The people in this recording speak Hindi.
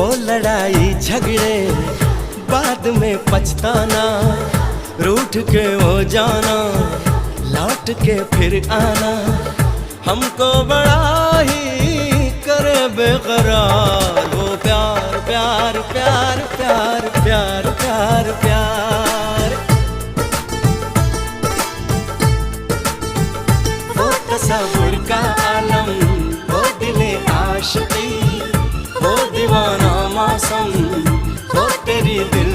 वो लड़ाई झगड़े बाद में पछताना, रूठ के वो जाना लौट के फिर आना, हमको बड़ा ही करे बेकरार। वो प्यार प्यार प्यार प्यार प्यार प्यार प्यार, वो तसव्वुर का आलम, वो दिले आशिकी, वो दीवाना मौसम, वो तेरी दिल